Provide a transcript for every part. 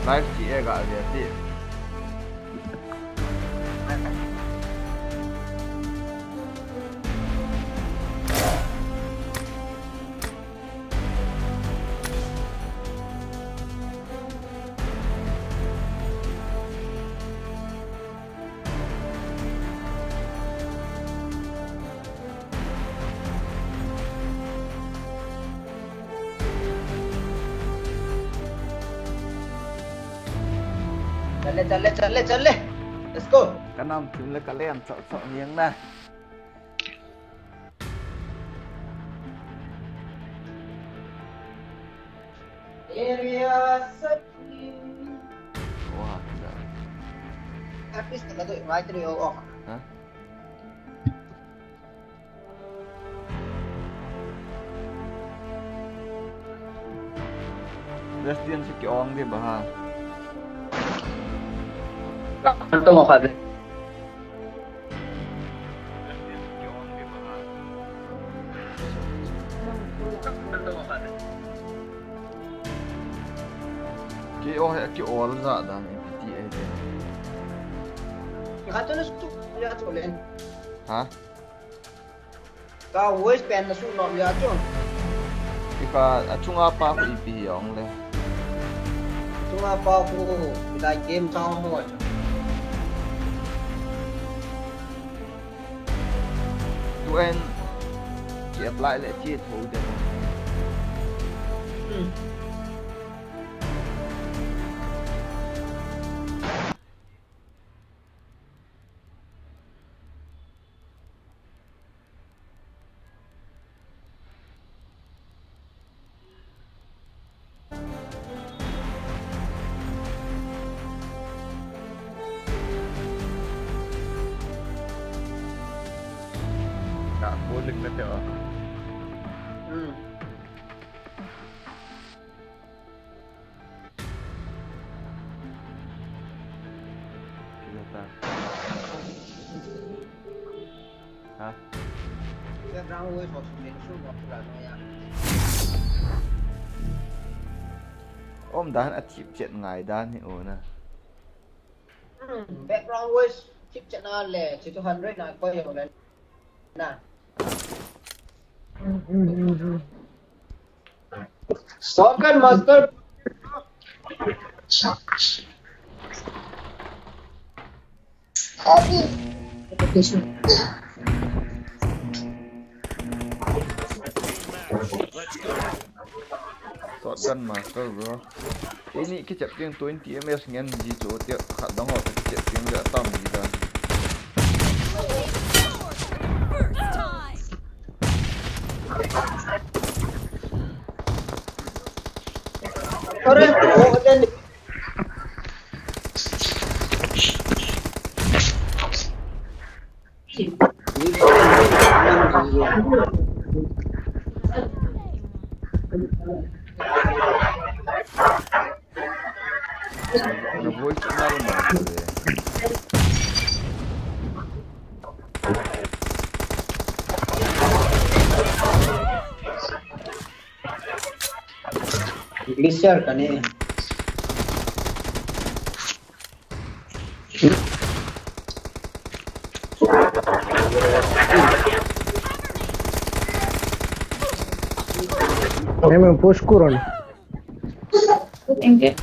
live chị e gọi về chị चल ले let's go Kanam chúng lấy Kalen sợ miếng này area wah artis kata tu right ni oh hả Resident si Kiong di ba Ito mo ka din. Ki all ra da mi PTA din. Kato na su ya to len. Ha? Ka voice pen na su no ya to. Ika achunga pa ko ipi yong le. Tunga pa ko bila game sao mo. Tụi chị apply lại chia thủ được Đã vô lực là chợ hả? Background voice was main su no la no ya. Ôm đàn achieve chuyện ngày đàn thì ổn à Background voice chip channel le 200 na ko yo len. Na. Soccer master. Shotgun master bro ini cái chập tiếng 20 ms ngen gì chỗ tiệt khát đóng ngọt cái chập tiếng lửa tầm gì đó nó vui chỗ nào mà Glacier ka ni. Hemen push kurun. Enggak.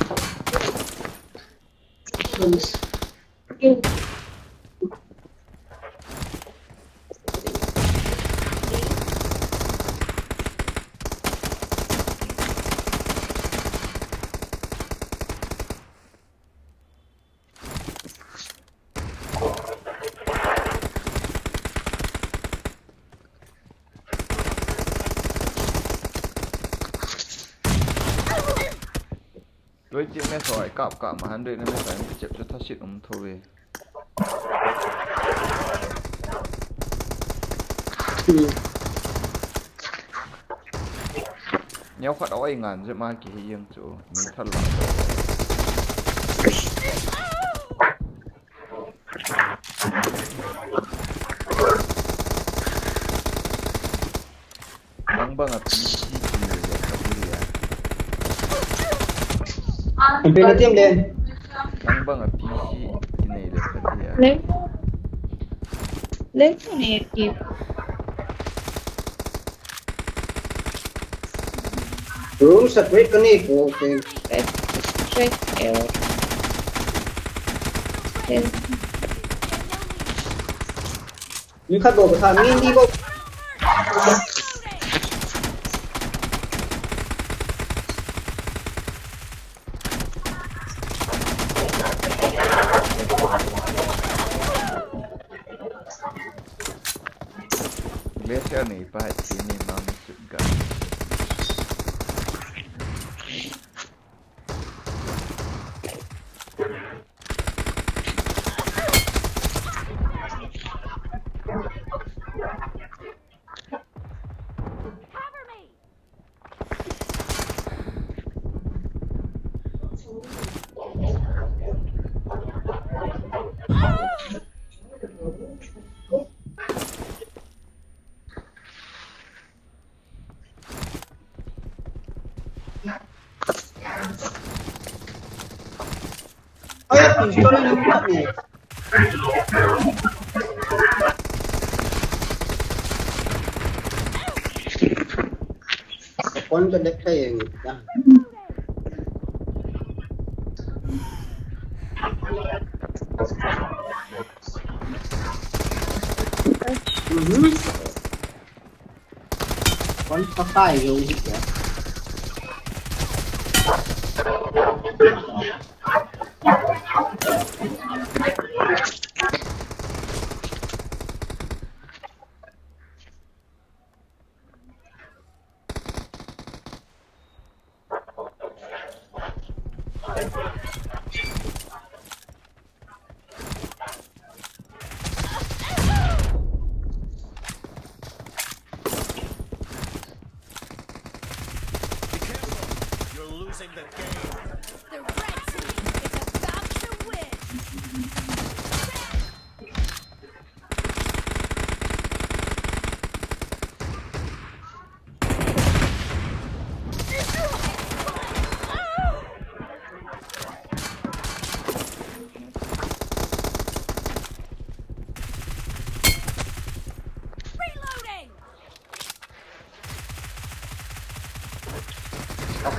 Đối chuyện này sỏi cặp mà hắn đây nó mới phải cái chip cho thoát shit ông thôi nhau khoát áo anh ngàn rồi mà kỳ Hijeng chỗ mình thật là bang bang at Mình bên tiêm lên. Nang bang a PC kinai le khadia. Lấy cái này kịp. Room separate cái này của cái Check out. như khát đồ của thằng Min đi vô. Glacier ni pa sini mang juga. Ay, pistol yung lupa ni. Con cho đẹp thay người ta. Con có tay rồi gì kìa.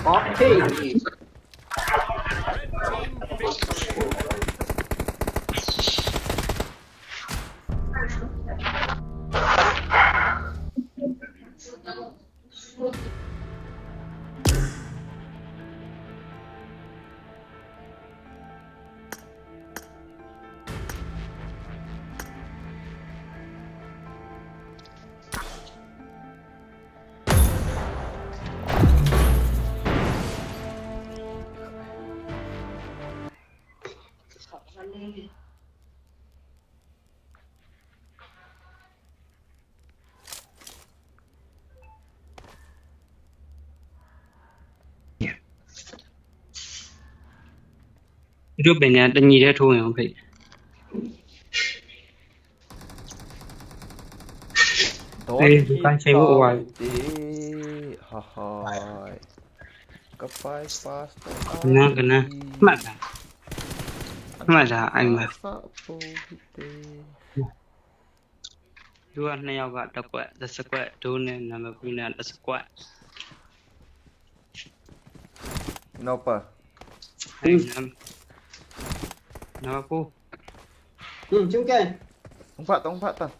Có cái gì? Trước bên nhà đánh gì thế thôi không phải. Đây bukan cewek awal. Hai. Kapai pas. Kena. Mana anh mà. Dua na yang agak dapat dah sekuat tu ni nama punya dah sekuat. Kenapa? Nama aku. Chúng kê. Tempat tak.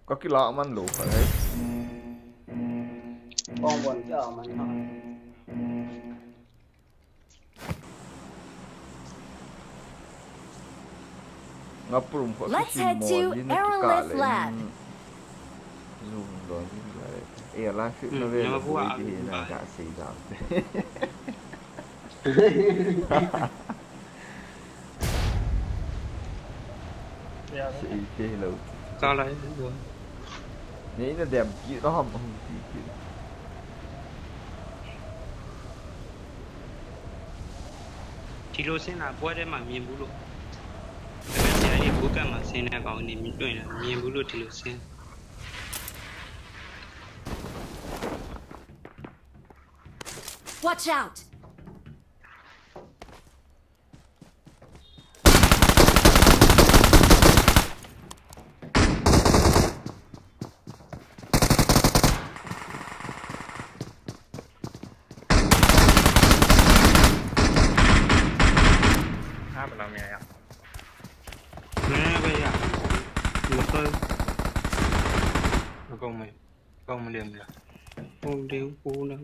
Có cái lọ man lũ phải đấy. Con buồn chờ mà nó. Ngapur kok Let's head to Aerolith Lab. Zoom rồi như vậy. Là sự nó về là vui thì là cả xì giảm. Xì chê lâu. Sao lại rồi? Nghĩ là đẹp chứ đó không gì chứ. Thì lô xe nào qua đây mà miền bulu. Cái xe này bố cả mà xe này bảo này miền đuôi là miền bulu thì lô xe. Watch out! Hai mình làm nghề à? Nè bây giờ một tôi Con mình liền rồi. không điều cũ đâu.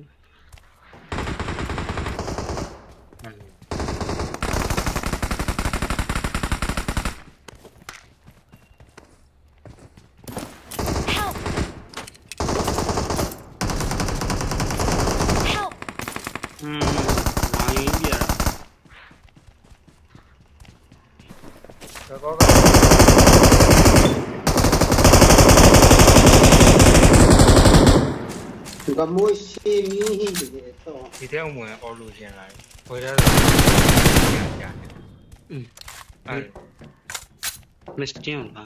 Mình Help! Help! Nói gì à? có Chúng ta mua xe mi để to. thì theo mùa ô lù tiền lại. Hồi đó là Mesti không hả?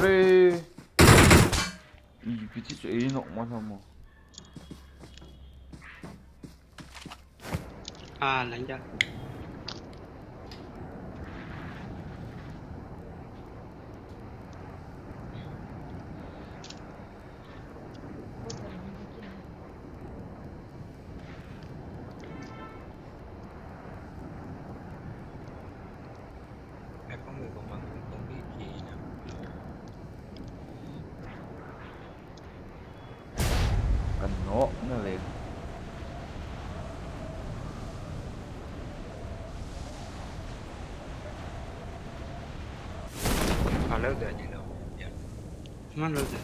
그래. 이 빛이 제일 너무하다 뭐. À lãnh ra. em có người còn bằng không biết gì nào. Cần nó là lên. Họ lớp được như đâu. Mắt lâu rồi.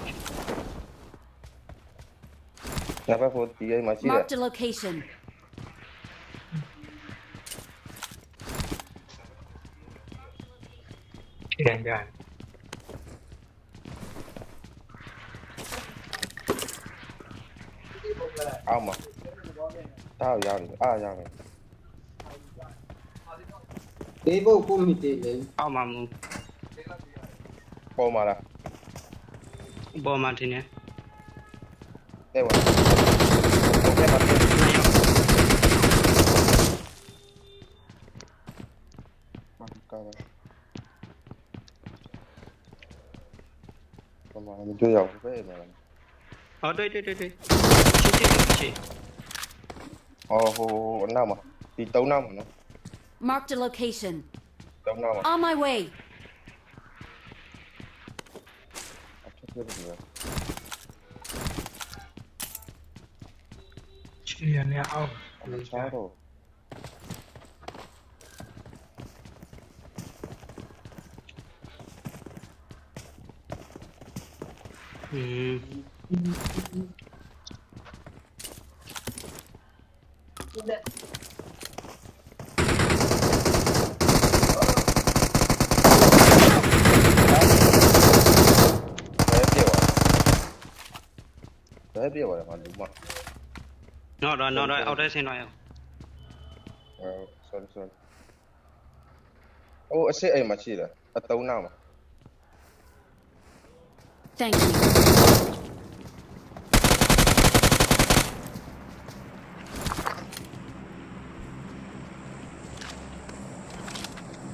Dapat putih ya masih ya. Marked a location. Đèn dài. Ama. Tahu yang, yang. Để vô cùng mi tê lên. Ao mà mu. Kau malah. Bỏ mà thế nè. Lewat. Lewat. Kau. Kemana itu yang mana? Ở đây. Chết. Oh, nama. Di tahu nama no? Marked a location. Tahu nama. On my way. Apa dia? Chuyện này ao. Apa cara? Saya dia orang rumah. Nó rồi, ở đây xem nói. Sorry. Oh, saya masih lah. Atau nama? Thank you.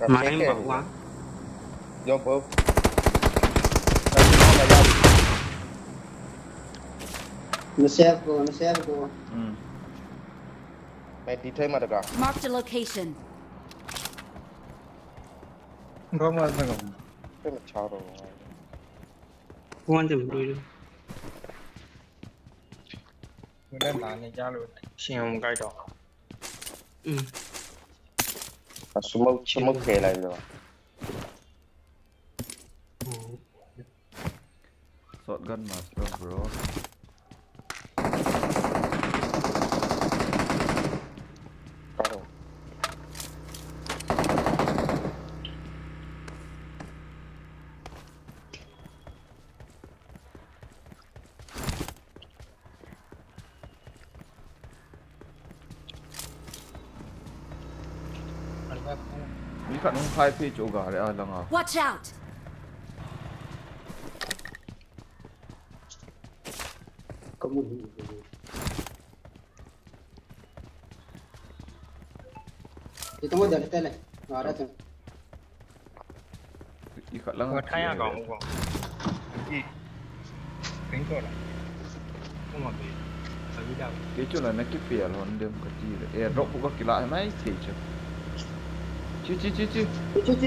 Mà em bỏ quá. Jom bro. Nó xếp cô. Mày đi thêm mà được à? Marked a location. Có mà phải không? Thêm một chào rồi. Quan điểm đuôi luôn. Người ta bán này ra luôn. Xin không gai đỏ. Smoke kề lại rồi. Shotgun master bro. Có rồi. มีขันน้องคายพี่โจกาเลยอ่ะลังอ่ะ Watch out! ก็มุ่งitu mau jadi tele nggak ada tuh อีขันลัง 我太阳搞不光，一，很多了，我冇给，我比较。 cái chỗ này nó cái phía hòn đêm cái gì đấy rộng cũng có cái lại mấy thì chứ chứ cuci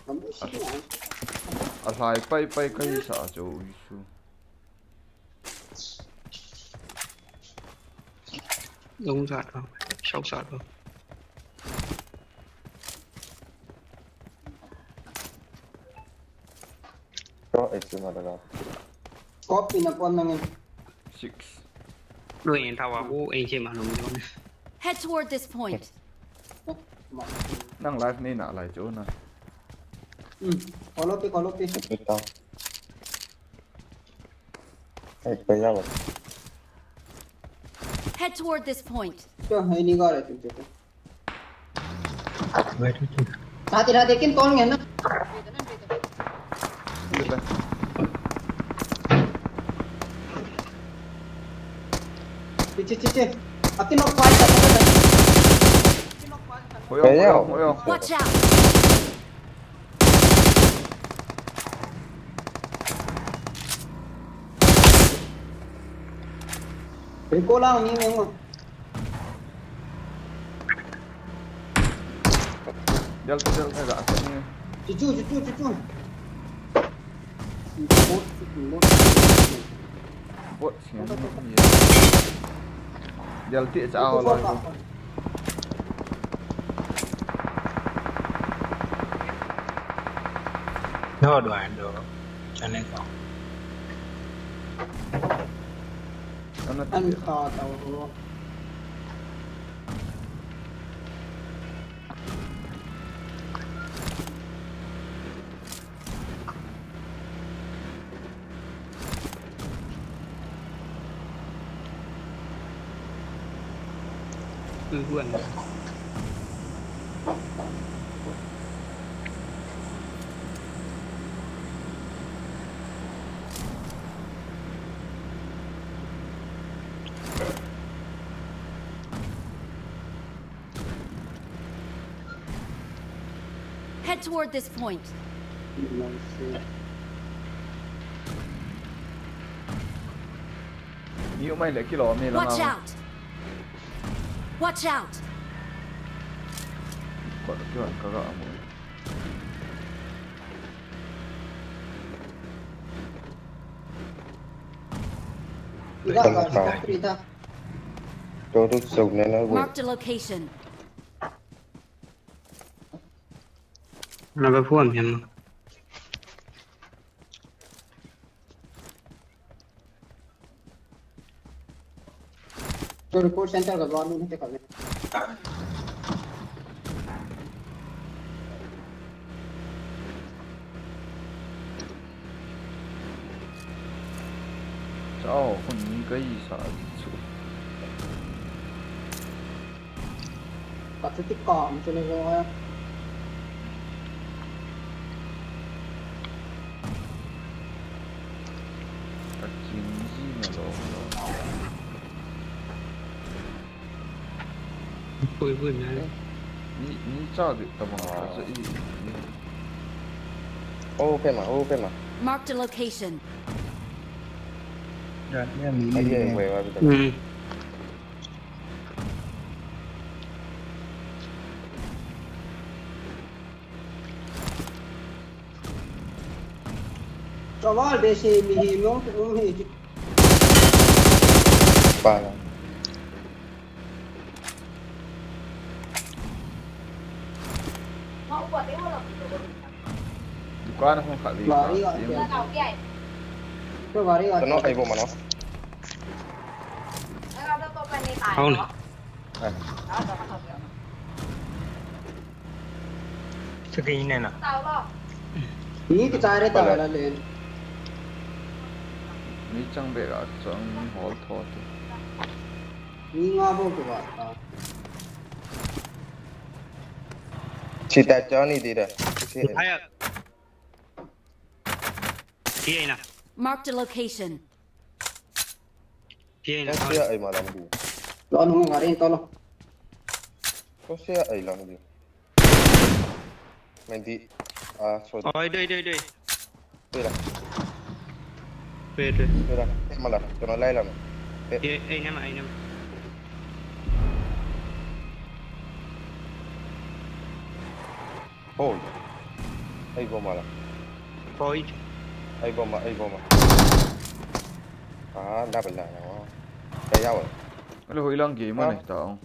kamu sih à lại bay cái gì sao chỗ isu Đúng rồi không? Sâu sọt không? Có ít mà đó. kopi na pon nangin 6 Đôi anh thao vào anh chỉ mà nó mới Head toward this point. năng live nên nạ lại chỗ này kolopi Ít tao. Bây giờ rồi. Head toward this point. cho ini gak ada tuh Vậy thôi. hati-hatikin tolong ya nak biết đây Cici aku nok kuat hồi Bé không hồi không Watch out! Cô lang ni memang Del thay gã cái như cucu bột xén Del tiệt sao rồi Nó đoạn được, cho nên không. nó ăn tiệt kho tàu cứ vườn. Head toward this point. nhiều mày lại cái lò này là Watch nào out! Watch out! còn cái bạn có gã một Enggak cerita. Cho tôi sùng nên nó vui. Marked a location. Nó có phun em không? Tôi report center gặp bọn luôn hết cả. sao con ní cái gì sao chú Có cái tích cỏm cho nên rồi. cái gì mà lo Tôi vườn này. ní sao được tao mà dễ Ok mà. Marked a location. Rồi, nha, mình Anh đi về về. về qua bây giờ. Ừ. Coba desi mihimong hi. Ba là. qua nó không khả gì Bari cả. gak? Coba bari gak? Nó ai vô mà nó. Không này. À. Cái gì này nè. Ini kita cari tahu lah Len. mi chang be ga chang hol tho tu Ni nga bo ko ba ta. Chỉ tại cho ni đi đây. ai à phía này nè Marked a location. phía này Có nè xe ấy mà làm gì? Lo no nga rin to lo. Có xe ấy làm gì? Mình đi. À, sorry. ôi đây đây đây Đây là. về rồi Đây là. Em mà làm. Cho nó lay làm. anh em Ôi. Ấy vô mà làm. coi Ấy vô mà. À, đáp lại nó. Cái dao rồi. lo hoi lang game này tao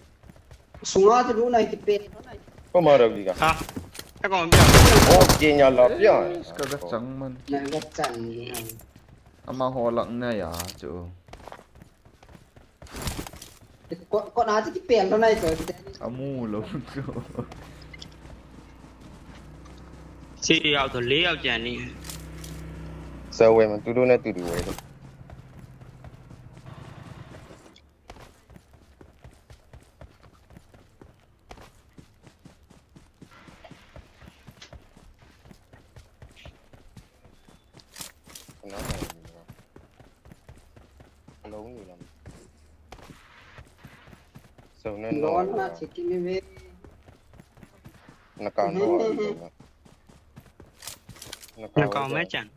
Sunga tu lu nai ti pe no nai. Có mở được gì cả? à các con biết Ô, kia nhà lọp chứ. ska ga chang man Nai ga chan ni nai. ama ho lang na ya chu Ko na ti pe no nai to. amu lo chu chị ao thôi lấy ao chả đi Sao vậy mà tôi đưa này tôi đi vậy thôi. Nó này lâu nhiều lắm. Sao nên Lo nó na ti ki me ve. nó cao nó nó còn mấy chẳng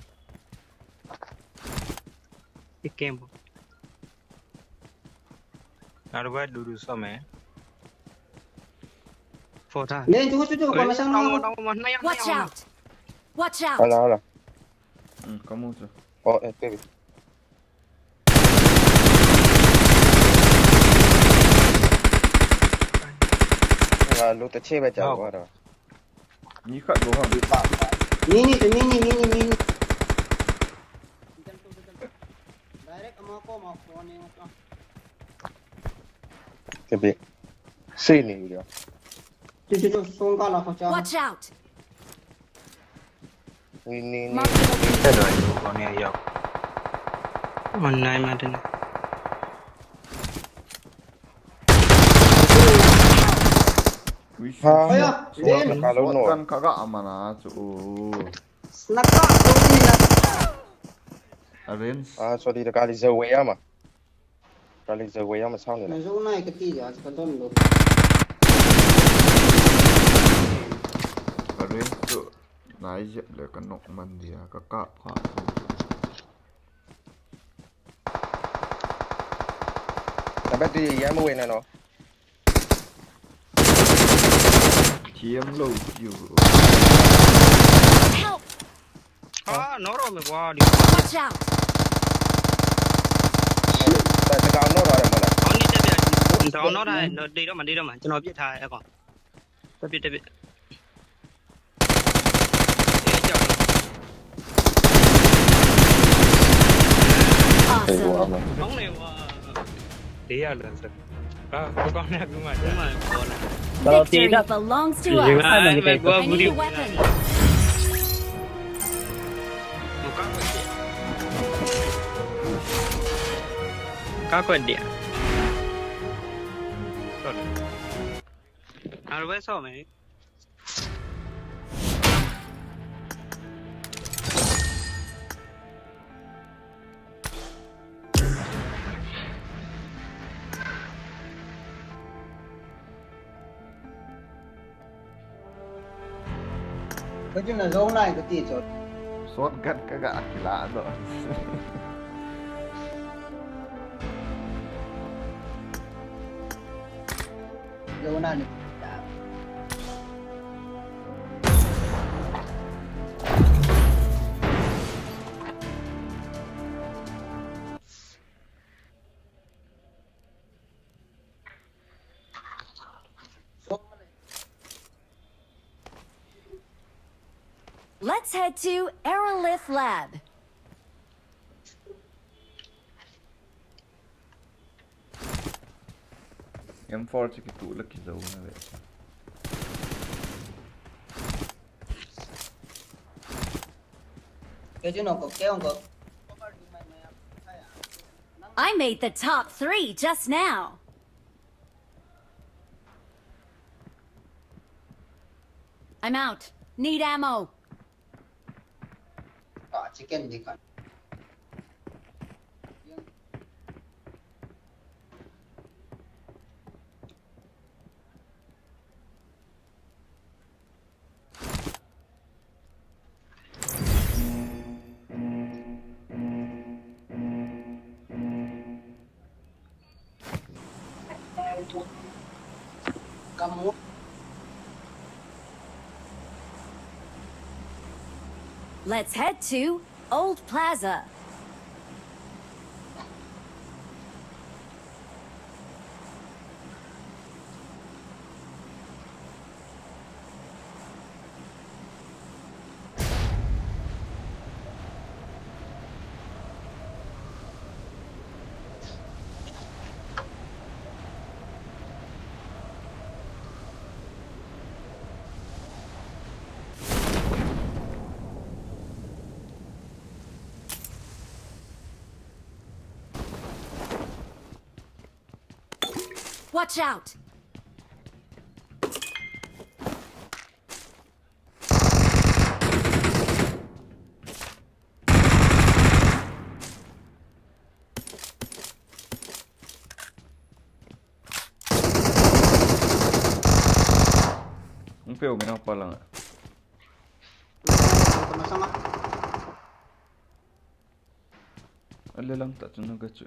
cái kem Nào vậy đủ sao mẹ? phô tha Ne tu tu ko ma sang no. đâu mà nay Watch out! Watch out! Hala hala. có mu chu Ồ, cái gì? Là lúc ta chơi bây giờ quá rồi. ni khat go ha Mini tu mini. Direct ama ko ma phone ni ko. Cái gì? Xin đi được. Tu song ka la ko cha. Watch out! Ni Marked a location. Thế rồi con này yêu. online mà đây ui Aya, Nó cao lâu nổi. kan ka ga amana chu Naka tu ni na. arrange À, sorry, là cái giờ quay mà. Cái giờ quay mà sao nữa? Na zo nai ka ti ja ka don lo. arrange chu nai je le kan nok man dia ka ka kha Là bắt đi giá mới này nó. thiam lo chu Help! à nó rồi mày qua đi Watch out! Tại sao cao nó rồi mà lại? nó đi tới đây tao nó đây nó đi đâu mà cho nó biết thay à con tao biết Thì Awesome. của mà. bóng này Tí à lần rồi. À, con này cũng mà đúng rồi còn Victory belongs to us. mày qua I video need a weapon. cá quần điện à rồi sao mày Ko ju na zo nai ka ti cho. sot gat ka ga kila do Zo na ni. Let's head to Aerolith Lab. M4 chứ cái tủ là cái dấu này vậy Ke ju no ko ke on ko. I made the top 3 just now. I'm out. Need ammo. Chicken đi con. Kamu Let's head to Old Plaza. Watch out! Ang peo, ginang pa lang. sama-sama. Ala lang, tak tunang gacu.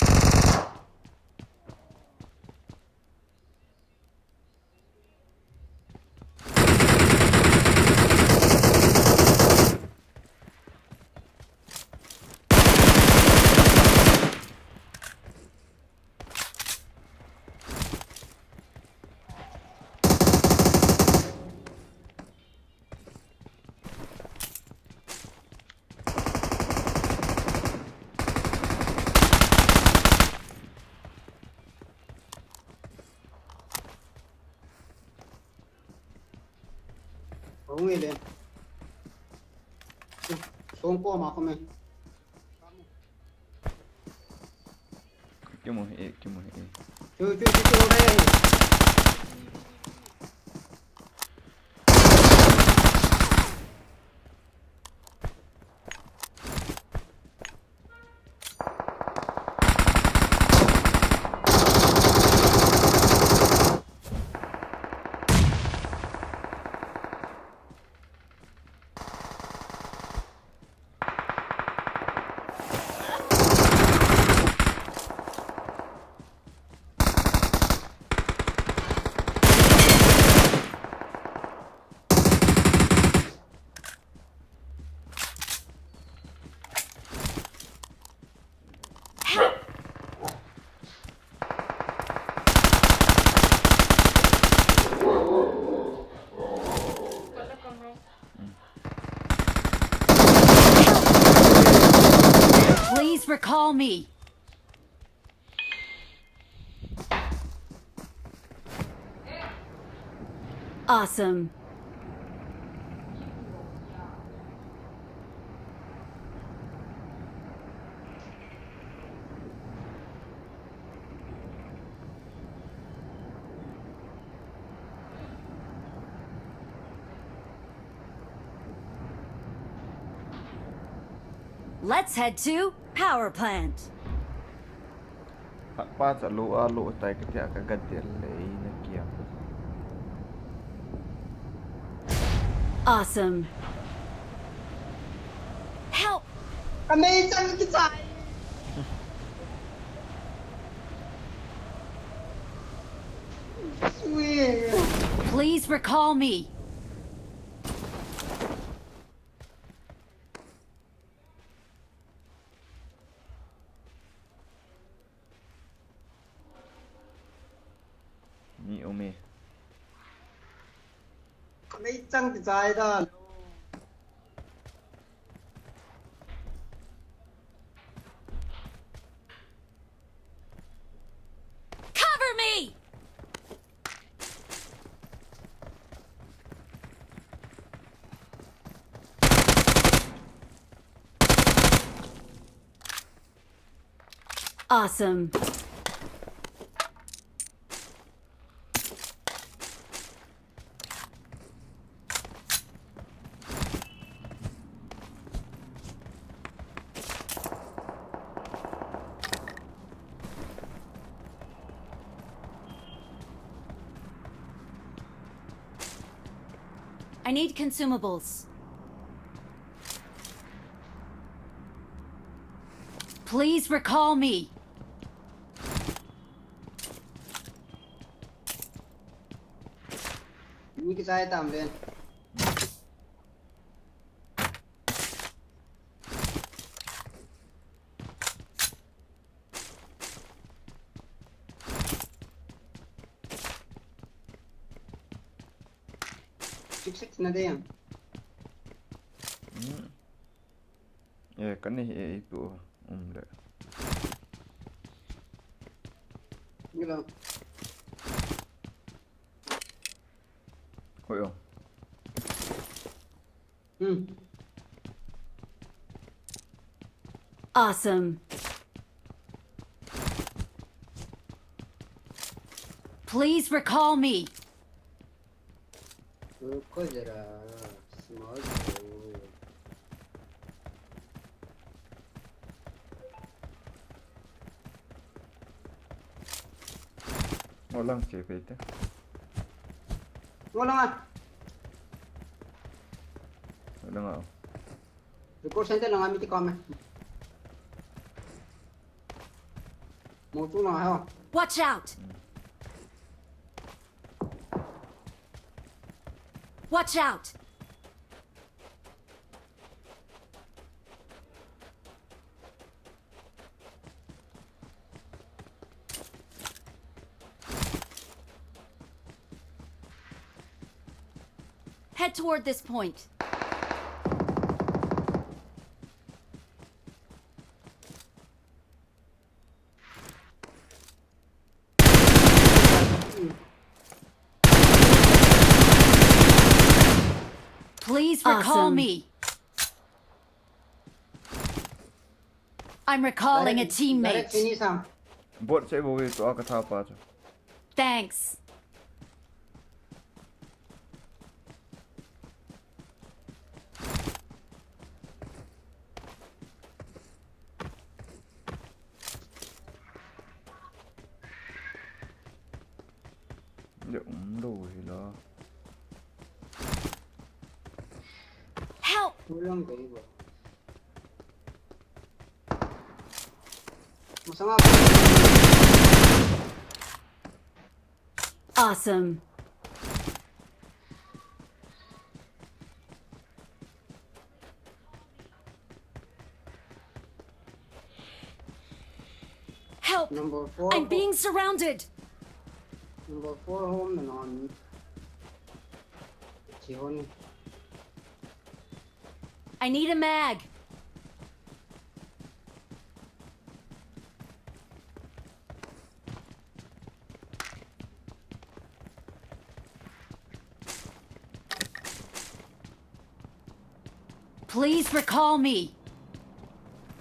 Ui lên. Xuống qua mà không mày. Kimo he, kimo he. Chưa đây. Please recall me. Awesome. Let's head to power plant. Pa sa lualo tay kaya kagad lay na kiya. Awesome. Help! Amazing design. Sweet. Please recall me. Ni ome. Amazing design đó. Cover me! Awesome. I need consumables. Please recall me. Những cái dây tạm lên. Six na din. Kan ni itu det. Gila. Oj ja. Awesome. Please recall me. रुको जरा small Lang check lite. Wala nga. Wala nga. Record center lang kami tikome. Moto lang ako. Watch out. Watch out. Head toward this point. Please recall me. I'm recalling a Direct teammate. finish ham. Bot saya bawa itu aku tahu apa tu. Thanks. Dia umdo lah. Help! Kulang kayo ba? Masama pa. Awesome. Help! Number 4. I'm being surrounded. Number 4 home na non. Sihon. I need a mag. Please recall me.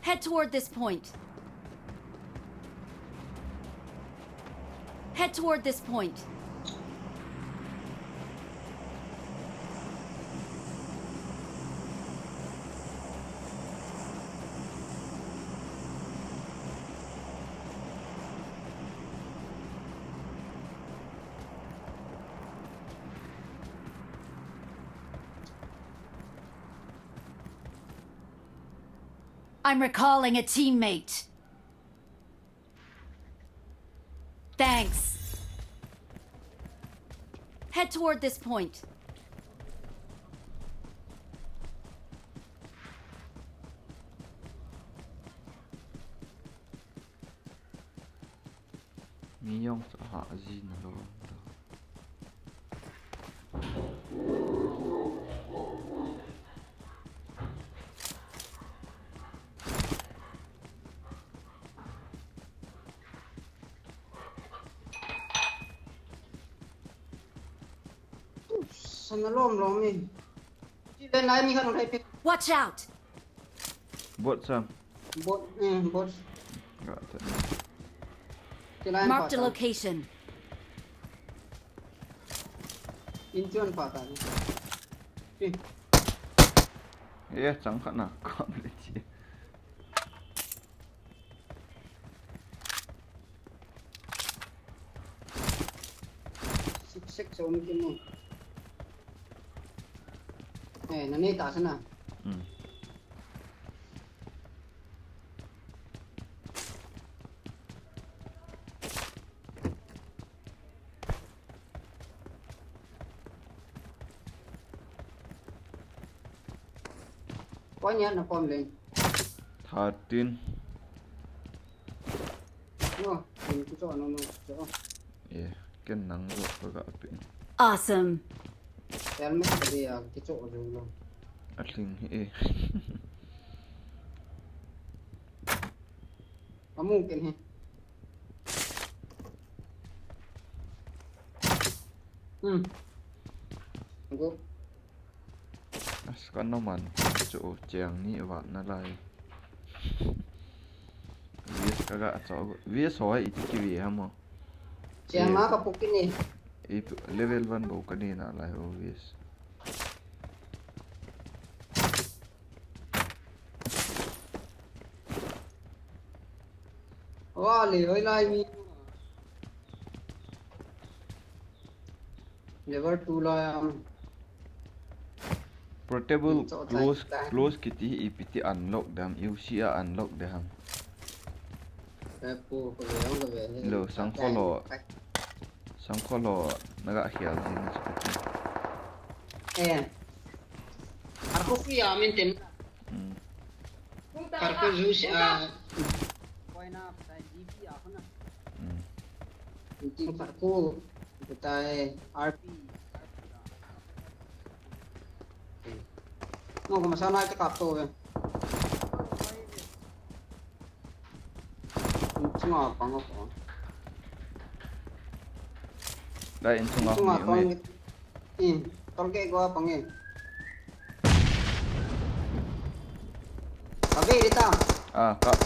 Head toward this point. Head toward this point. I'm recalling a teammate. Thanks. Head toward this point. Miyong sa hazin lo. Sana lom ni. Sila na ni kan udah pick Watch out. Bot sam. bot. Gak ada. Kailangan Marked a pa. location. Inchuan pa tayo. Iya, chẳng hạn nào có được chị. Siksik sa umikin mo. Nanita sana. Có nhớ nó còn lên. Thà tin. Nó, mình cứ cho nó chỗ. Iya, cái nắng rồi có gạo pin. Awesome. Helmet tadi ya, cái chỗ rồi luôn. Asing eh. Mungkin he. Tunggu. As kan naman chỗ chàng ni bạn nó lại. Vies kagak atau vies hoai itu kiwi hamo. Siang mah kapukin nih. Itu level 1 bau kanina lai o vies. Wah, ơi lai mi. Level 2 lah. Portable close kiti ipiti unlock dam UCA unlock dam. Aku kalau nggak beres. Lo sang kolo naga hial din seperti. Aku sih ya minten. Aku jus Poin apa? Saya GP aku na. Minten aku kita RP. Mau ke masalah itu kapto ya. Cuma apa ngapa? Đây in chung Cuma ngọc apa? ni. Tolke gua apa nge? Oke, Rita. Ah, kak.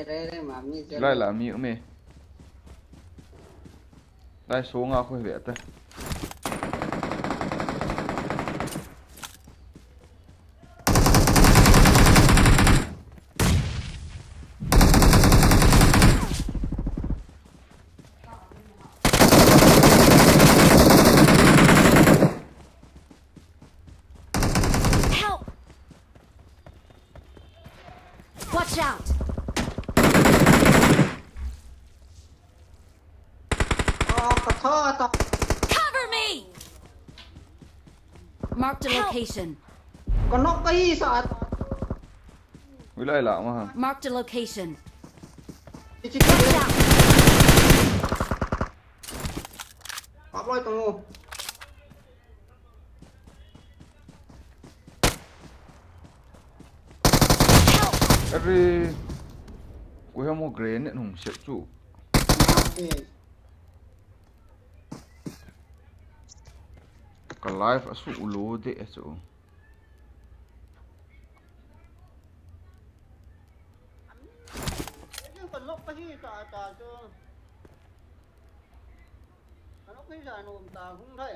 Re mami. Đây là mi mê. Đây số ngao khôi vẻ ta. Help! Watch out! Cover me! Marked a location. Còn nó cây sao? Với lại lạ mà hả? Marked a location. Chị Watch out! Có lôi tao. Eri gue mau grenade nung siap cu. Ka live asu ulo de asu. Còn lúc cái gì tao cho. Còn lúc cái giờ nôm tao cũng thấy.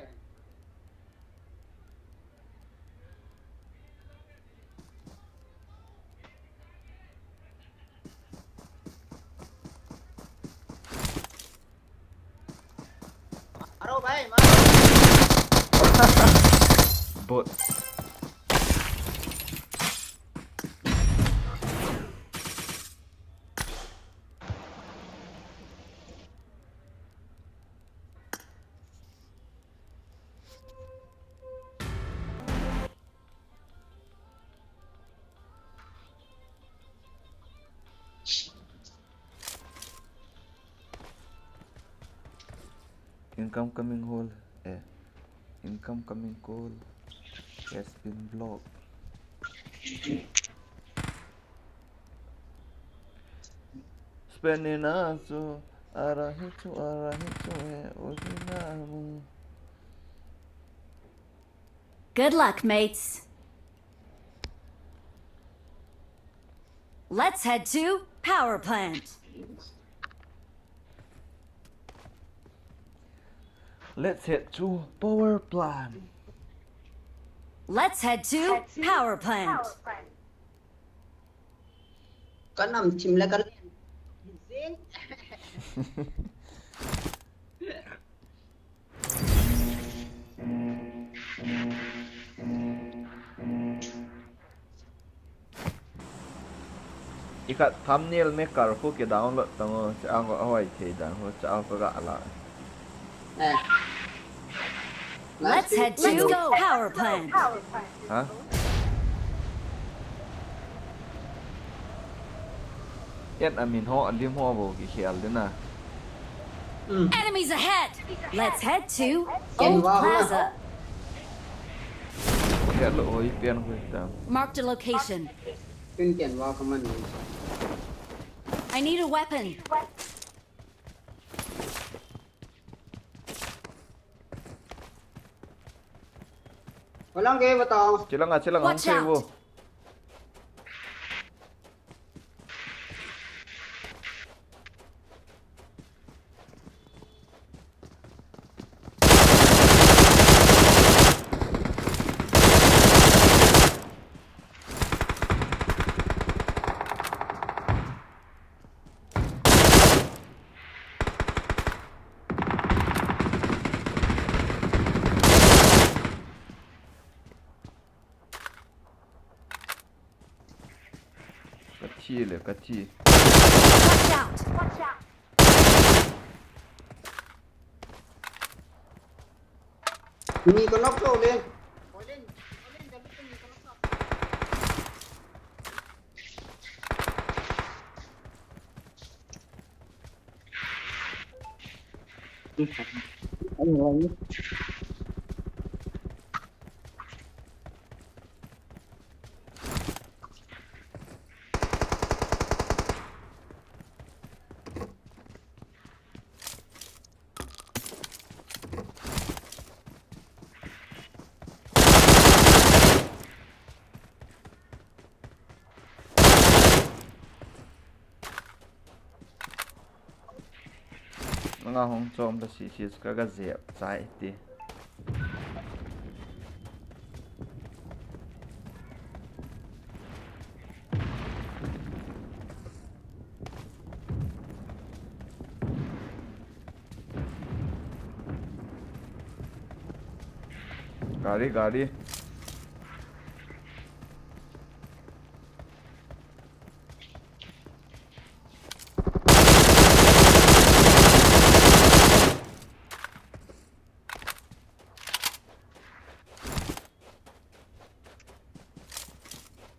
Aro bay, Bot. Income coming hole. Income coming call has been blocked. Spending aso arahitu odinamu. Good luck, mates. Let's head to power plant. Let's head to power plant. Let's head to power plant. Kanam Thim la Kalen. Hijeng. Ikat thumbnail maker ko ke download tango cha ang awai the dan ho cha ko ga ala. Let's head to power plant. Ha? Yet amin ho alim ho bo ki khial din na. Enemies ahead. Let's head to Ken Old wow. Plaza. Ke lo oi pian ko ta. Marked a location. Pin Ken wow kaman. I need a weapon. Walang kayo ba to? Chilang ang Watch out. sebo. Kati. Watch out. Hindi ko knock to lên. Nga hong chom da si ka ga zep chai ti. Gari.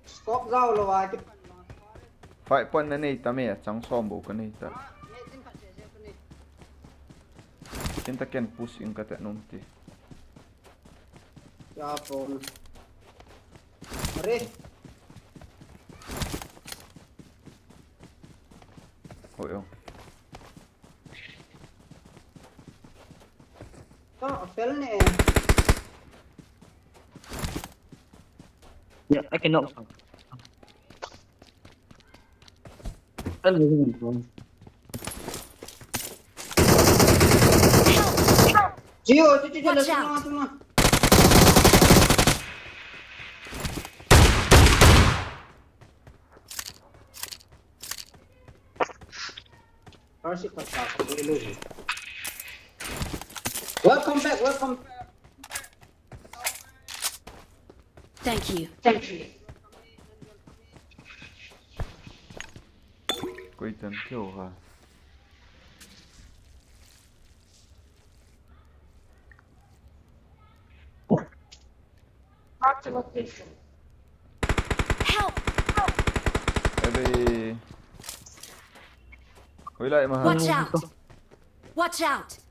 Scope rau lo wa cái Fight point na nei ta me chang som bo ka nei ta. Kinta ken push in ka ta nom ti. Ya phone. Are. Hoyo. To fel ne. Yeah, I can knock some. That's really good. Jiyo, Watch out. semua. Harus ikut tak dulu. Welcome back. Thank you. Quay tấn kiểu hả? Help. Ê, quay lại mà. Watch out.